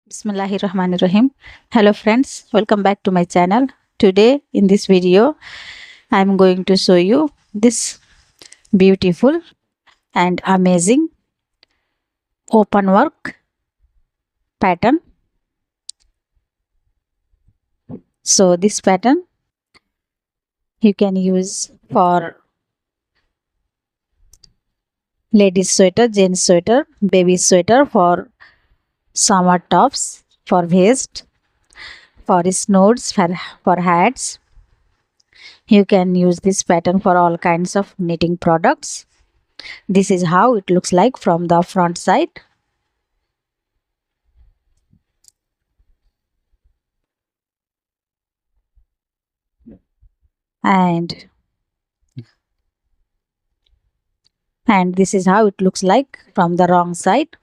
Bismillahirrahmanirrahim. Hello friends, welcome back to my channel. Today in this video, I am going to show you this beautiful and amazing open work pattern. So this pattern you can use for ladies sweater, gents sweater, baby sweater, for summer tops, for vest, for snows, for hats. You can use this pattern for all kinds of knitting products. This is how it looks like from the front side. And this is how it looks like from the wrong side.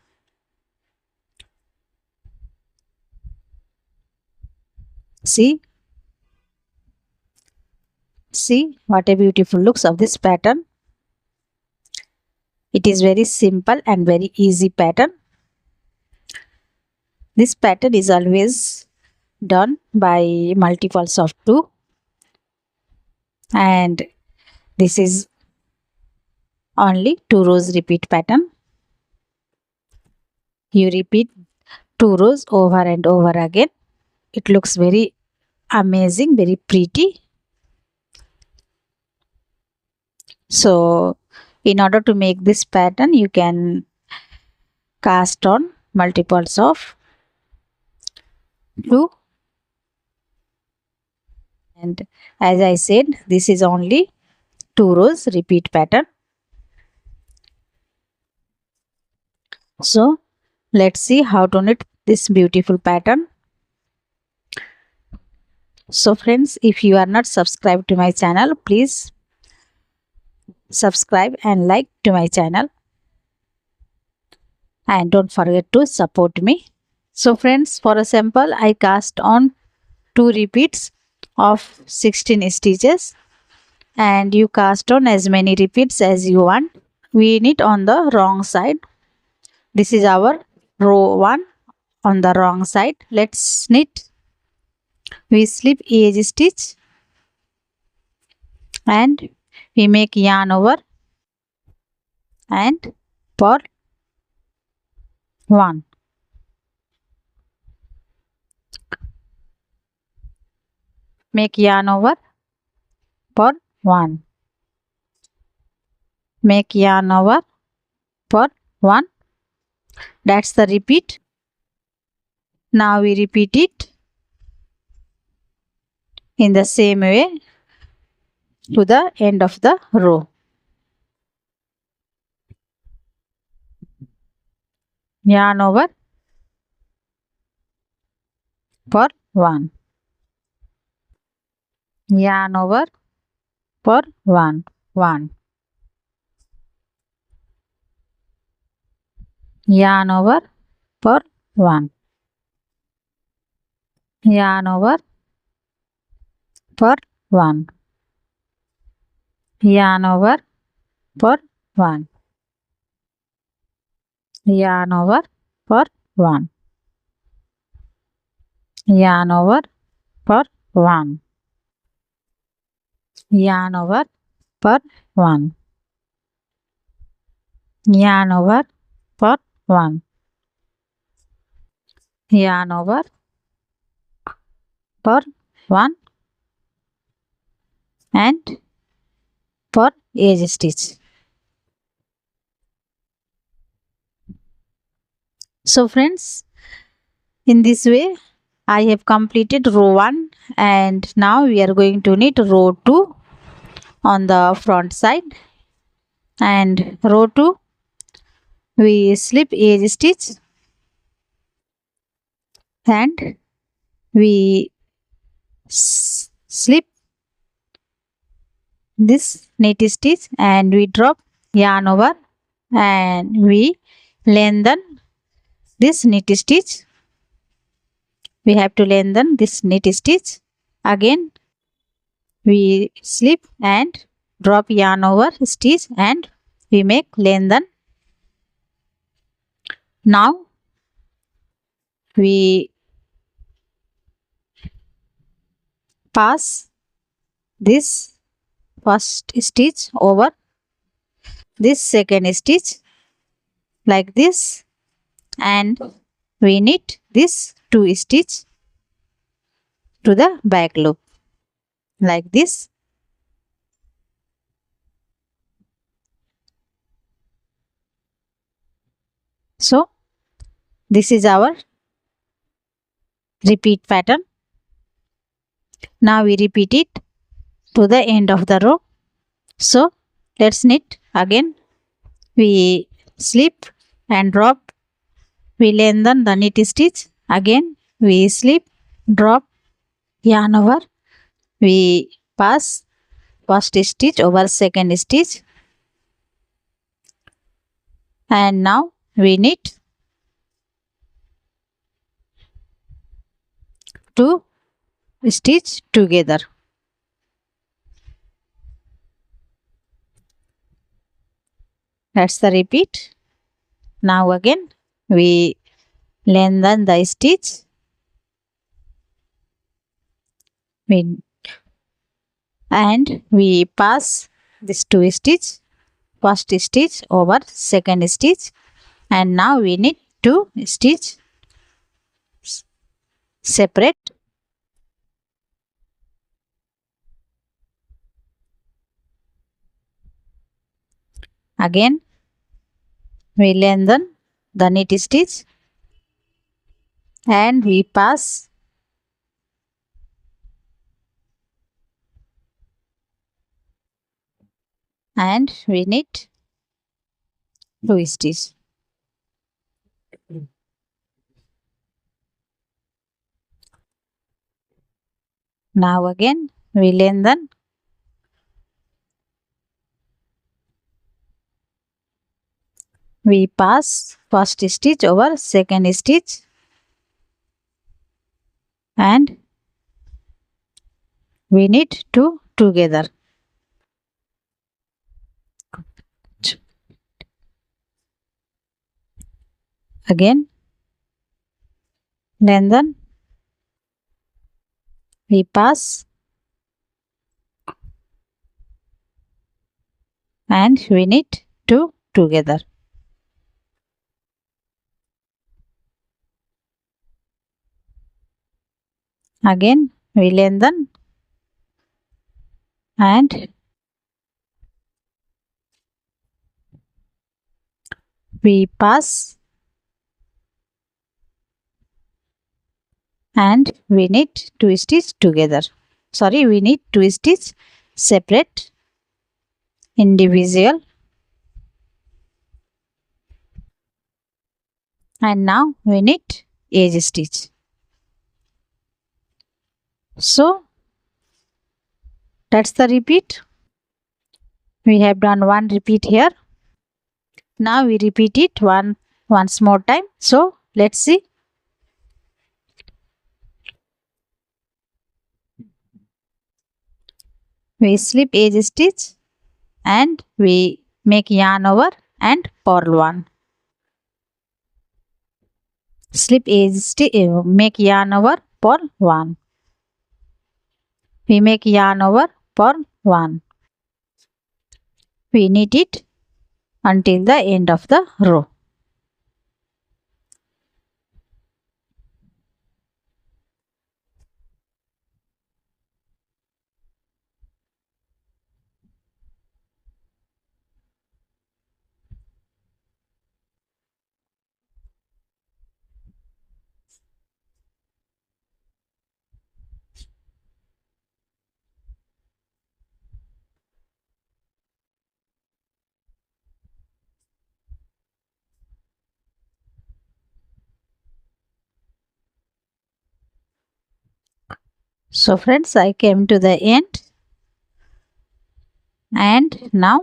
See what a beautiful looks of this pattern. It is very simple and very easy pattern. This pattern is always done by multiples of 2, and this is only 2 rows repeat pattern. You repeat 2 rows over and over again. It looks very amazing, very pretty. So in order to make this pattern, you can cast on multiples of 2, and as I said, this is only 2 rows repeat pattern. So let's see how to knit this beautiful pattern. So friends, if you are not subscribed to my channel, please subscribe and like to my channel, and don't forget to support me. So friends, for a sample, I cast on 2 repeats of 16 stitches, and you cast on as many repeats as you want. We knit on the wrong side. This is our row 1 on the wrong side. Let's knit. We slip edge stitch and we make yarn over and purl 1. Make yarn over, purl 1. Make yarn over, purl 1. That's the repeat. Now we repeat it in the same way to the end of the row. Yarn over, purl 1. Yarn over, purl 1. 1. Yarn over, purl 1. Yarn over, purl 1. Yarn over, purl 1. Yarn over, purl 1. Yarn over, purl 1. Yarn over, purl 1. Yarn over, purl 1. Yarn over, purl 1, and purl edge stitch. So friends, in this way I have completed row 1, and now we are going to knit row 2 on the front side. And row 2, we slip edge stitch and we slip this knit stitch and we drop yarn over and we lengthen this knit stitch. We have to lengthen this knit stitch. Again we slip and drop yarn over stitch and we make lengthen. Now we pass this first stitch over this second stitch like this, and we knit this 2 stitch to the back loop like this. So this is our repeat pattern. Now we repeat it to the end of the row. So let's knit again. We slip and drop, we lengthen the knit stitch, again we slip, drop, yarn over, we pass first stitch over second stitch, and now we knit 2 stitch together. That's the repeat. Now again we lengthen the stitch, and we pass this 2 stitch, first stitch over second stitch, and now we knit 2 stitch separate. Again we lengthen the knit stitch, and we pass and we knit 2 stitch. Now again we lengthen, we pass first stitch over second stitch, and we knit 2 together. Again lengthen, we pass and we knit 2 together. Again we lengthen, and we pass and we knit 2 stitch together. Sorry, we knit 2 stitch separate, individual, and now we knit edge stitch. So that's the repeat. We have done one repeat here. Now we repeat it once more time. So let's see. We slip edge stitch and we make yarn over and purl 1. Slip edge stitch, make yarn over, purl 1. We make yarn over, purl 1. We knit it until the end of the row. So friends, I came to the end, and now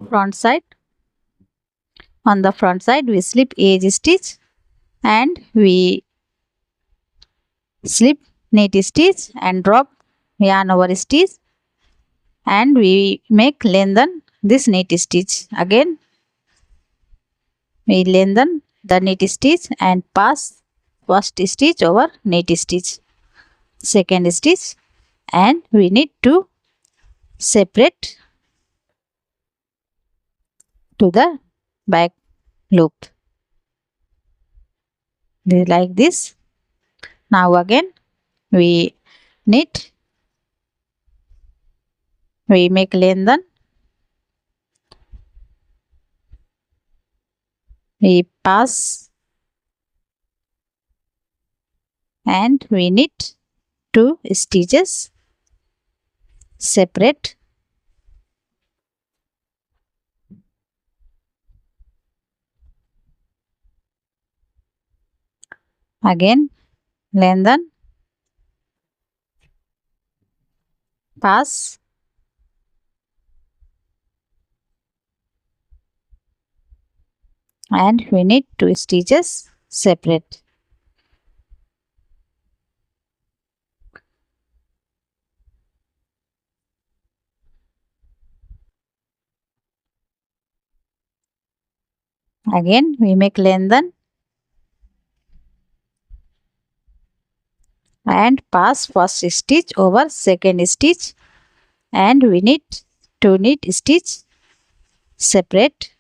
front side. On the front side we slip edge stitch and we slip knit stitch and drop yarn over stitch, and we make lengthen this knit stitch. Again we lengthen the knit stitch and pass first stitch over knit stitch, second stitch, and we need to separate to the back loop like this. Now again we knit, we make lengthen, we pass, and we knit 2 stitches, separate, again lengthen, pass, and we knit 2 stitches, separate. Again we make lengthen and pass first stitch over second stitch, and we knit 2 knit stitch, separate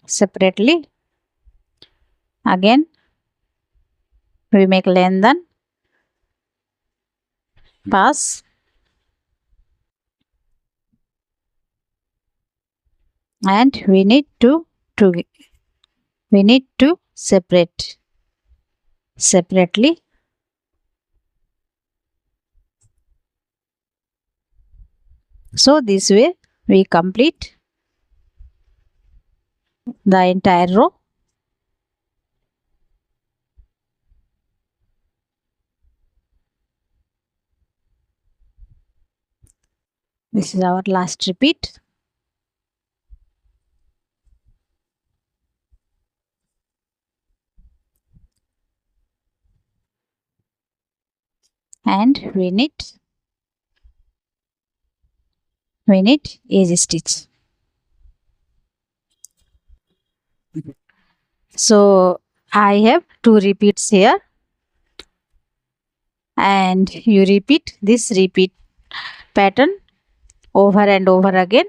separately. Again we make lengthen, pass, and we need to separate separately. So this way we complete the entire row. This is our last repeat. And we knit edge stitch. So I have 2 repeats here, and you repeat this repeat pattern over and over again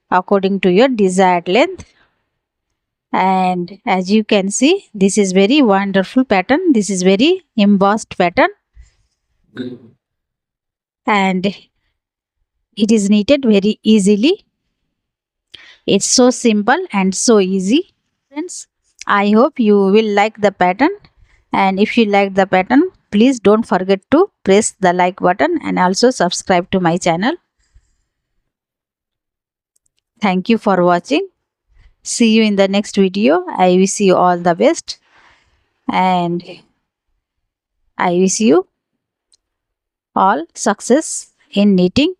according to your desired length. And as you can see, this is very wonderful pattern. This is very embossed pattern, and it is knitted very easily. It's so simple and so easy. Friends, I hope you will like the pattern, and if you like the pattern, please don't forget to press the like button and also subscribe to my channel. Thank you for watching. See you in the next video. I wish you all the best, and I wish you all success in knitting.